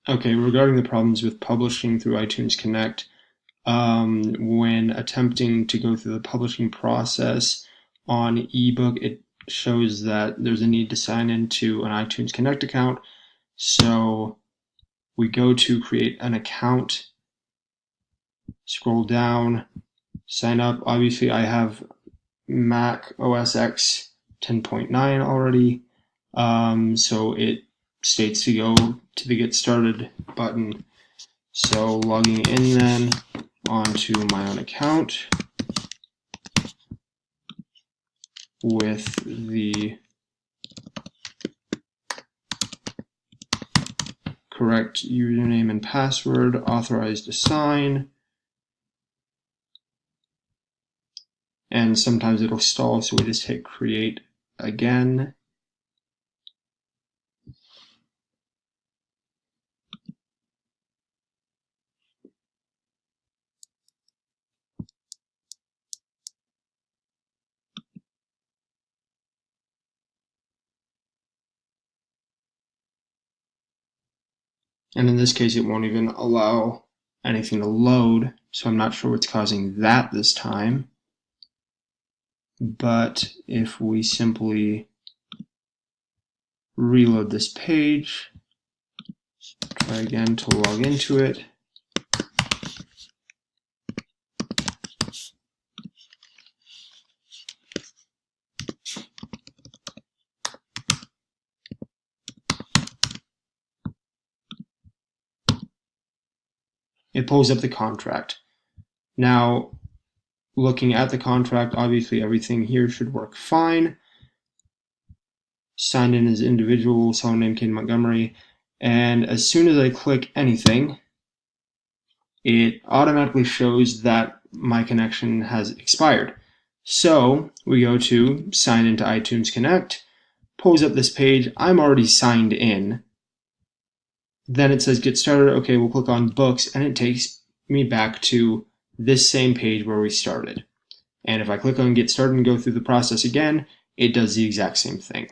Okay, regarding the problems with publishing through iTunes Connect, when attempting to go through the publishing process on ebook, it shows that there's a need to sign into an iTunes Connect account. So we go to create an account, scroll down, sign up. Obviously, I have Mac OS X 10.9 already, so it states to go to the Get Started button. So logging in then onto my own account with the correct username and password, authorized to sign, and sometimes it'll stall, so we just hit create again. And in this case, it won't even allow anything to load, so I'm not sure what's causing that this time. But if we simply reload this page, try again to log into it, it pulls up the contract. Now, looking at the contract, obviously everything here should work fine. Signed in as individual, someone named Kate Montgomery, and as soon as I click anything, it automatically shows that my connection has expired. So we go to sign into iTunes Connect, pulls up this page. I'm already signed in. Then it says get started. Okay, we'll click on books, and it takes me back to this same page where we started. And if I click on get started and go through the process again, it does the exact same thing.